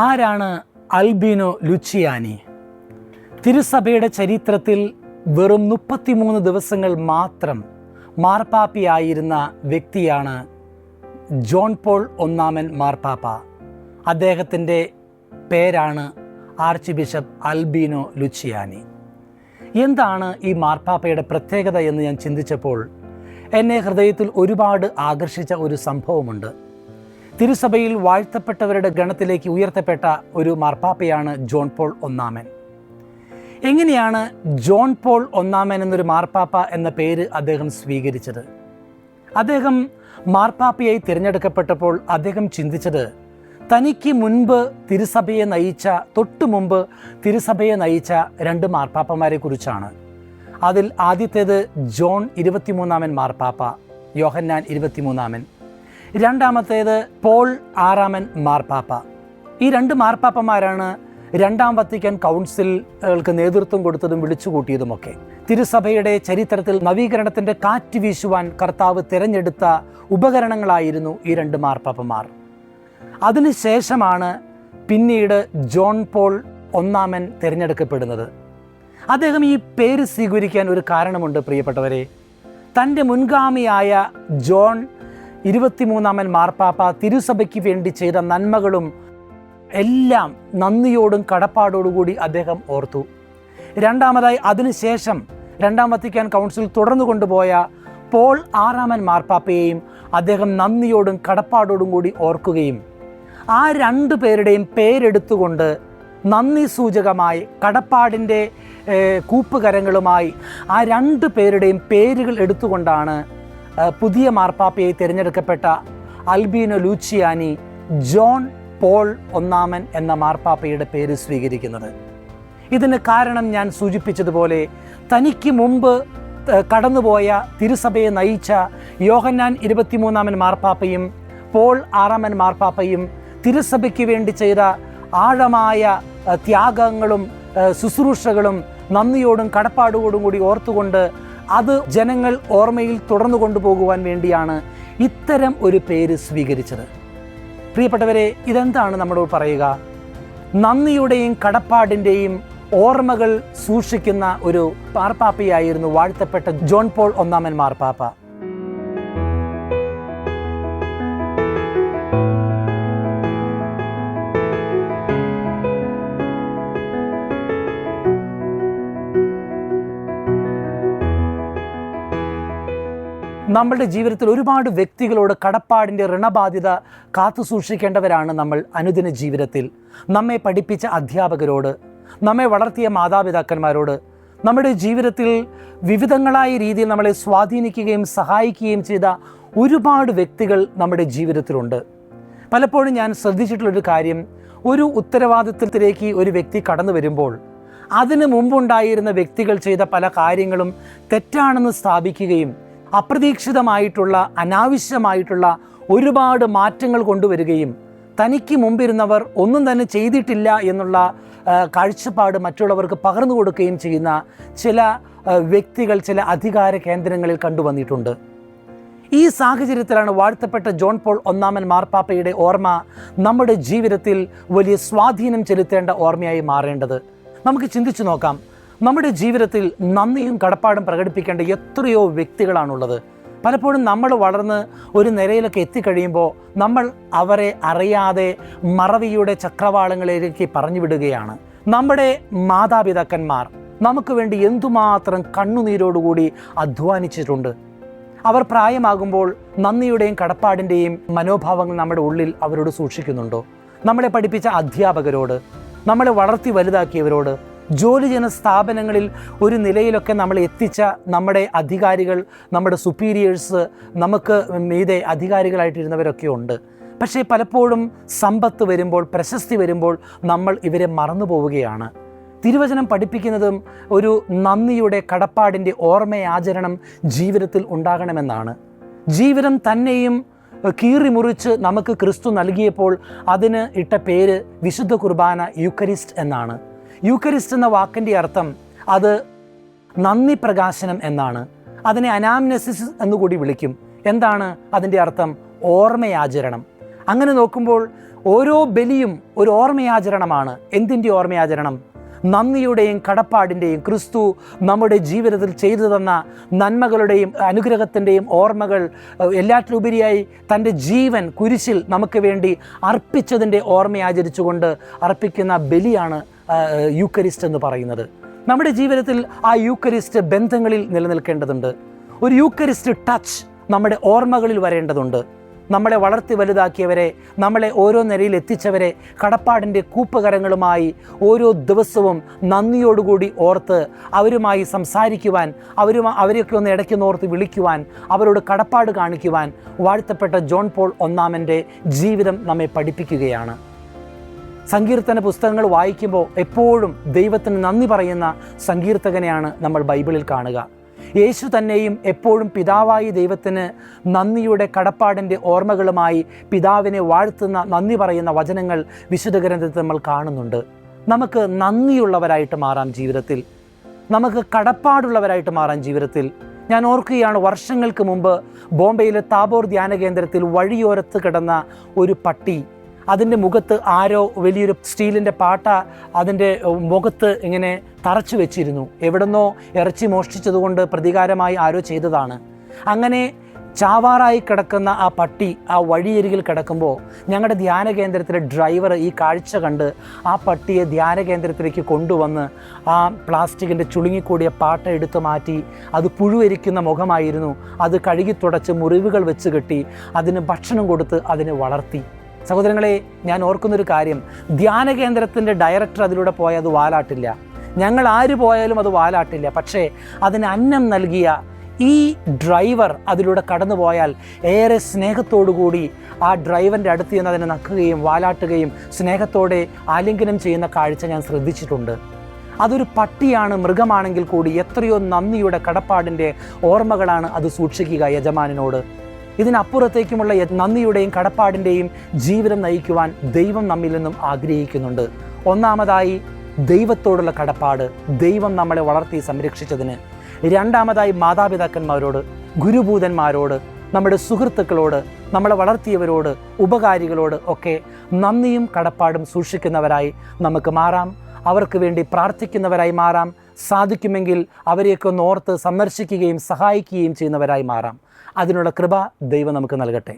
ആരാണ് അൽബീനോ ലുച്ചിയാനി? തിരുസഭയുടെ ചരിത്രത്തിൽ വെറും 33 ദിവസങ്ങൾ മാത്രം മാർപ്പാപ്പയായിരുന്ന വ്യക്തിയാണ് ജോൺ പോൾ ഒന്നാമൻ മാർപ്പാപ്പ. അദ്ദേഹത്തിൻ്റെ പേരാണ് ആർച്ച് ബിഷപ്പ് അൽബീനോ ലുച്ചിയാനി. എന്താണ് ഈ മാർപ്പാപ്പയുടെ പ്രത്യേകത എന്ന് ഞാൻ ചിന്തിച്ചപ്പോൾ എന്നെ ഹൃദയത്തിൽ ഒരുപാട് ആകർഷിച്ച ഒരു സംഭവമുണ്ട്. തിരുസഭയിൽ വാഴ്ത്തപ്പെട്ടവരുടെ ഗണത്തിലേക്ക് ഉയർത്തപ്പെട്ട ഒരു മാർപ്പാപ്പയാണ് ജോൺ പോൾ ഒന്നാമൻ. എങ്ങനെയാണ് ജോൺ പോൾ ഒന്നാമൻ എന്നൊരു മാർപ്പാപ്പ എന്ന പേര് അദ്ദേഹം സ്വീകരിച്ചത്? അദ്ദേഹം മാർപ്പാപ്പയായി തിരഞ്ഞെടുക്കപ്പെട്ടപ്പോൾ അദ്ദേഹം ചിന്തിച്ചത് തനിക്ക് മുൻപ് തിരുസഭയെ നയിച്ച, തൊട്ടു മുമ്പ് തിരുസഭയെ നയിച്ച 2 മാർപ്പാപ്പമാരെ കുറിച്ചാണ്. അതിൽ ആദ്യത്തേത് ജോൺ 23 മാർപ്പാപ്പ, യോഹന്നാൻ 23. രണ്ടാമത്തേത് പോൾ 6 മാർപ്പാപ്പ. ഈ 2 മാർപ്പാപ്പമാരാണ് 2ാം വത്തിക്കാൻ കൗൺസിലുകൾക്ക് നേതൃത്വം കൊടുത്തതും വിളിച്ചുകൂട്ടിയതുമൊക്കെ. തിരുസഭയുടെ ചരിത്രത്തിൽ നവീകരണത്തിൻ്റെ കാറ്റ് വീശുവാൻ കർത്താവ് തിരഞ്ഞെടുത്ത ഉപകരണങ്ങളായിരുന്നു ഈ 2 മാർപ്പാപ്പമാർ. അതിനുശേഷമാണ് പിന്നീട് ജോൺ പോൾ ഒന്നാമൻ തിരഞ്ഞെടുക്കപ്പെടുന്നത്. അദ്ദേഹം ഈ പേര് സ്വീകരിക്കാൻ ഒരു കാരണമുണ്ട് പ്രിയപ്പെട്ടവരെ. തൻ്റെ മുൻഗാമിയായ ജോൺ 23 മാർപ്പാപ്പ തിരുസഭയ്ക്ക് വേണ്ടി ചെയ്ത നന്മകളും എല്ലാം നന്ദിയോടും കടപ്പാടോടുകൂടി അദ്ദേഹം ഓർത്തു. രണ്ടാമതായി അതിനുശേഷം 2ാം വത്തിക്കാൻ കൗൺസിൽ തുടർന്നു കൊണ്ടുപോയ പോൾ 6 മാർപ്പാപ്പയെയും അദ്ദേഹം നന്ദിയോടും കടപ്പാടോടും കൂടി ഓർക്കുകയും ആ 2 പേരുടെയും പേരെടുത്തുകൊണ്ട് നന്ദി സൂചകമായി കടപ്പാടിൻ്റെ കൂപ്പുകരങ്ങളുമായി ആ 2 പേരുടെയും പേരുകൾ എടുത്തുകൊണ്ടാണ് പുതിയ മാർപ്പാപ്പയായി തിരഞ്ഞെടുക്കപ്പെട്ട അൽബീനോ ലൂച്ചിയാനി ജോൺ പോൾ ഒന്നാമൻ എന്ന മാർപ്പാപ്പയുടെ പേര് സ്വീകരിക്കുന്നത്. ഇതിന് കാരണം ഞാൻ സൂചിപ്പിച്ചതുപോലെ തനിക്ക് മുമ്പ് കടന്നുപോയ തിരുസഭയെ നയിച്ച യോഹന്നാൻ 23 മാർപ്പാപ്പയും പോൾ 6 മാർപ്പാപ്പയും തിരുസഭയ്ക്ക് വേണ്ടി ചെയ്ത ആഴമായ ത്യാഗങ്ങളും ശുശ്രൂഷകളും നന്ദിയോടും കടപ്പാടോടും കൂടി ഓർത്തുകൊണ്ട് അത് ജനങ്ങൾ ഓർമ്മയിൽ തുടർന്നു കൊണ്ടുപോകുവാൻ വേണ്ടിയാണ് ഇത്തരം ഒരു പേര് സ്വീകരിച്ചത്. പ്രിയപ്പെട്ടവരെ, ഇതെന്താണ് നമ്മളോട് പറയുക? നന്ദിയുടെയും കടപ്പാടിൻ്റെയും ഓർമ്മകൾ സൂക്ഷിക്കുന്ന ഒരു മാർപ്പാപ്പയായിരുന്നു വാഴ്ത്തപ്പെട്ട ജോൺ പോൾ ഒന്നാമൻ മാർപ്പാപ്പ. നമ്മളുടെ ജീവിതത്തിൽ ഒരുപാട് വ്യക്തികളോട് കടപ്പാടിൻ്റെ ഋണബാധ്യത കാത്തു സൂക്ഷിക്കേണ്ടവരാണ് നമ്മൾ അനുദിന ജീവിതത്തിൽ. നമ്മെ പഠിപ്പിച്ച അധ്യാപകരോട്, നമ്മെ വളർത്തിയ മാതാപിതാക്കന്മാരോട്, നമ്മുടെ ജീവിതത്തിൽ വിവിധങ്ങളായ രീതിയിൽ നമ്മളെ സ്വാധീനിക്കുകയും സഹായിക്കുകയും ചെയ്ത ഒരുപാട് വ്യക്തികൾ നമ്മുടെ ജീവിതത്തിലുണ്ട്. പലപ്പോഴും ഞാൻ ശ്രദ്ധിച്ചിട്ടുള്ളൊരു കാര്യം, ഒരു ഉത്തരവാദിത്വത്തിലേക്ക് ഒരു വ്യക്തി കടന്നു വരുമ്പോൾ അതിന് മുമ്പുണ്ടായിരുന്ന വ്യക്തികൾ ചെയ്ത പല കാര്യങ്ങളും തെറ്റാണെന്ന് സ്ഥാപിക്കുകയും അപ്രതീക്ഷിതമായിട്ടുള്ള അനാവശ്യമായിട്ടുള്ള ഒരുപാട് മാറ്റങ്ങൾ കൊണ്ടുവരികയും തനിക്ക് മുമ്പിരുന്നവർ ഒന്നും തന്നെ ചെയ്തിട്ടില്ല എന്നുള്ള കാഴ്ചപ്പാട് മറ്റുള്ളവർക്ക് പകർന്നു കൊടുക്കുകയും ചെയ്യുന്ന ചില വ്യക്തികൾ ചില അധികാര കേന്ദ്രങ്ങളിൽ കണ്ടുവന്നിട്ടുണ്ട്. ഈ സാഹചര്യത്തിലാണ് വാഴ്ത്തപ്പെട്ട ജോൺ പോൾ ഒന്നാമൻ മാർപ്പാപ്പയുടെ ഓർമ്മ നമ്മുടെ ജീവിതത്തിൽ വലിയ സ്വാധീനം ചെലുത്തേണ്ട ഓർമ്മയായി മാറേണ്ടത്. നമുക്ക് ചിന്തിച്ചു നോക്കാം. നമ്മുടെ ജീവിതത്തിൽ നന്ദിയും കടപ്പാടും പ്രകടിപ്പിക്കേണ്ട എത്രയോ വ്യക്തികളാണുള്ളത്. പലപ്പോഴും നമ്മൾ വളർന്ന് ഒരു നിലയിലൊക്കെ എത്തിക്കഴിയുമ്പോൾ നമ്മൾ അവരെ അറിയാതെ മറവിയുടെ ചക്രവാളങ്ങളിലേക്ക് പറഞ്ഞു വിടുകയാണ്. നമ്മുടെ മാതാപിതാക്കന്മാർ നമുക്ക് വേണ്ടി എന്തുമാത്രം കണ്ണുനീരോടുകൂടി അധ്വാനിച്ചിട്ടുണ്ട്. അവർ പ്രായമാകുമ്പോൾ നന്ദിയുടെയും കടപ്പാടിൻ്റെയും മനോഭാവങ്ങൾ നമ്മുടെ ഉള്ളിൽ അവരോട് സൂക്ഷിക്കുന്നുണ്ടോ? നമ്മളെ പഠിപ്പിച്ച അധ്യാപകരോട്, നമ്മളെ വളർത്തി വലുതാക്കിയവരോട്, ജോലി ചെയ്യുന്ന സ്ഥാപനങ്ങളിൽ ഒരു നിലയിലൊക്കെ നമ്മൾ എത്തിച്ച നമ്മുടെ അധികാരികൾ, നമ്മുടെ സുപ്പീരിയേഴ്സ്, നമുക്ക് മീതെ അധികാരികളായിട്ടിരുന്നവരൊക്കെ ഉണ്ട്. പക്ഷേ പലപ്പോഴും സമ്പത്ത് വരുമ്പോൾ, പ്രശസ്തി വരുമ്പോൾ നമ്മൾ ഇവരെ മറന്നു പോവുകയാണ്. തിരുവചനം പഠിപ്പിക്കുന്നതും ഒരു നന്ദിയുടെ കടപ്പാടിൻ്റെ ഓർമ്മയാചരണം ജീവിതത്തിൽ ഉണ്ടാകണമെന്നാണ്. ജീവിതം തന്നെയും കീറിമുറിച്ച് നമുക്ക് ക്രിസ്തു നൽകിയപ്പോൾ അതിന് ഇട്ട പേര് വിശുദ്ധ കുർബാന, യൂക്കറിസ്റ്റ് എന്നാണ്. യൂക്കറിസ്റ്റ് എന്ന വാക്കിൻ്റെ അർത്ഥം അത് നന്ദി പ്രകാശനം എന്നാണ്. അതിനെ അനാംനെസിസ് എന്നുകൂടി വിളിക്കും. എന്താണ് അതിൻ്റെ അർത്ഥം? ഓർമ്മയാചരണം. അങ്ങനെ നോക്കുമ്പോൾ ഓരോ ബലിയും ഒരു ഓർമ്മയാചരണമാണ്. എന്തിൻ്റെ ഓർമ്മയാചരണം? നന്ദിയുടെയും കടപ്പാടിൻ്റെയും, ക്രിസ്തു നമ്മുടെ ജീവിതത്തിൽ ചെയ്തു തന്ന നന്മകളുടെയും അനുഗ്രഹത്തിൻ്റെയും ഓർമ്മകൾ, എല്ലാറ്റിലുപരിയായി തൻ്റെ ജീവൻ കുരിശിൽ നമുക്ക് വേണ്ടി അർപ്പിച്ചതിൻ്റെ ഓർമ്മയാചരിച്ചുകൊണ്ട് അർപ്പിക്കുന്ന ബലിയാണ് യൂക്കറിസ്റ്റ് എന്ന് പറയുന്നത്. നമ്മുടെ ജീവിതത്തിൽ ആ യൂക്കറിസ്റ്റ് ബന്ധങ്ങളിൽ നിലനിൽക്കേണ്ടതുണ്ട്. ഒരു യൂക്കറിസ്റ്റ് ടച്ച് നമ്മുടെ ഓർമ്മകളിൽ വരേണ്ടതുണ്ട്. നമ്മളെ വളർത്തി വലുതാക്കിയവരെ, നമ്മളെ ഓരോ നിലയിൽ എത്തിച്ചവരെ കടപ്പാടിൻ്റെ കൂപ്പുകരങ്ങളുമായി ഓരോ ദിവസവും നന്ദിയോടുകൂടി ഓർത്ത് അവരുമായി സംസാരിക്കുവാൻ, അവരെയൊക്കെ ഒന്ന് ഇടയ്ക്കൊന്ന് ഓർത്ത് വിളിക്കുവാൻ, അവരോട് കടപ്പാട് കാണിക്കുവാൻ വാഴ്ത്തപ്പെട്ട ജോൺ പോൾ ഒന്നാമൻ്റെ ജീവിതം നമ്മെ പഠിപ്പിക്കുകയാണ്. സങ്കീർത്തന പുസ്തകങ്ങൾ വായിക്കുമ്പോൾ എപ്പോഴും ദൈവത്തിന് നന്ദി പറയുന്ന സങ്കീർത്തകനെയാണ് നമ്മൾ ബൈബിളിൽ കാണുക. യേശു തന്നെയും എപ്പോഴും പിതാവായി ദൈവത്തിന് നന്ദിയുടെ കടപ്പാടിൻ്റെ ഓർമ്മകളുമായി പിതാവിനെ വാഴ്ത്തുന്ന, നന്ദി പറയുന്ന വചനങ്ങൾ വിശുദ്ധ ഗ്രന്ഥത്തിൽ നമ്മൾ കാണുന്നുണ്ട്. നമുക്ക് നന്ദിയുള്ളവരായിട്ട് മാറാം ജീവിതത്തിൽ, നമുക്ക് കടപ്പാടുള്ളവരായിട്ട് മാറാം ജീവിതത്തിൽ. ഞാൻ ഓർക്കുകയാണ്, വർഷങ്ങൾക്ക് മുമ്പ് ബോംബെയിലെ താബോർ ധ്യാന കേന്ദ്രത്തിൽ വഴിയോരത്ത് കിടന്ന ഒരു പട്ടി, അതിൻ്റെ മുഖത്ത് ആരോ വലിയൊരു സ്റ്റീലിൻ്റെ പാട്ട അതിൻ്റെ മുഖത്ത് ഇങ്ങനെ തറച്ചു വെച്ചിരുന്നു. എവിടെന്നോ ഇറച്ചി മോഷ്ടിച്ചതുകൊണ്ട് പ്രതികാരമായി ആരോ ചെയ്തതാണ്. അങ്ങനെ ചാവാറായി കിടക്കുന്ന ആ പട്ടി ആ വഴിയരികിൽ കിടക്കുമ്പോൾ ഞങ്ങളുടെ ധ്യാന കേന്ദ്രത്തിലെ ഡ്രൈവർ ഈ കാഴ്ച കണ്ട് ആ പട്ടിയെ ധ്യാന കേന്ദ്രത്തിലേക്ക് കൊണ്ടുവന്ന് ആ പ്ലാസ്റ്റിക്കിൻ്റെ ചുളുങ്ങിക്കൂടിയ പാട്ട എടുത്തു മാറ്റി, അത് പുഴുവരിക്കുന്ന മുഖമായിരുന്നു, അത് കഴുകി തുടച്ച് മുറിവുകൾ വെച്ച് കെട്ടി അതിന് ഭക്ഷണം കൊടുത്ത് അതിനെ വളർത്തി. സഹോദരങ്ങളെ, ഞാൻ ഓർക്കുന്നൊരു കാര്യം, ധ്യാന കേന്ദ്രത്തിൻ്റെ ഡയറക്ടർ അതിലൂടെ പോയാൽ അത് വാലാട്ടില്ല, ഞങ്ങൾ ആര് പോയാലും അത് വാലാട്ടില്ല. പക്ഷേ അതിന് അന്നം നൽകിയ ഈ ഡ്രൈവർ അതിലൂടെ കടന്നു പോയാൽ ഏറെ സ്നേഹത്തോടുകൂടി ആ ഡ്രൈവറിൻ്റെ അടുത്ത് നിന്ന് അതിനെ നക്കുകയും വാലാട്ടുകയും സ്നേഹത്തോടെ ആലിംഗനം ചെയ്യുന്ന കാഴ്ച ഞാൻ ശ്രദ്ധിച്ചിട്ടുണ്ട്. അതൊരു പട്ടിയാണ്, മൃഗമാണെങ്കിൽ കൂടി എത്രയോ നന്ദിയുടെ കടപ്പാടിൻ്റെ ഓർമ്മകളാണ് അത് സൂക്ഷിക്കുക യജമാനനോട്. ഇതിനപ്പുറത്തേക്കുമുള്ള നന്ദിയുടെയും കടപ്പാടിൻ്റെയും ജീവിതം നയിക്കുവാൻ ദൈവം നമ്മിൽ നിന്നും ആഗ്രഹിക്കുന്നുണ്ട്. ഒന്നാമതായി ദൈവത്തോടുള്ള കടപ്പാട്, ദൈവം നമ്മളെ വളർത്തി സംരക്ഷിച്ചതിന്. രണ്ടാമതായി മാതാപിതാക്കന്മാരോട്, ഗുരുഭൂതന്മാരോട്, നമ്മുടെ സുഹൃത്തുക്കളോട്, നമ്മളെ വളർത്തിയവരോട്, ഉപകാരികളോട് ഒക്കെ നന്ദിയും കടപ്പാടും സൂക്ഷിക്കുന്നവരായി നമുക്ക് മാറാം. അവർക്ക് വേണ്ടി പ്രാർത്ഥിക്കുന്നവരായി മാറാം. സാധിക്കുമെങ്കിൽ അവരെയൊക്കെ ഒന്ന് ഓർത്ത് സന്ദർശിക്കുകയും സഹായിക്കുകയും ചെയ്യുന്നവരായി മാറാം. അതിനുള്ള കൃപ ദൈവം നമുക്ക് നൽകട്ടെ.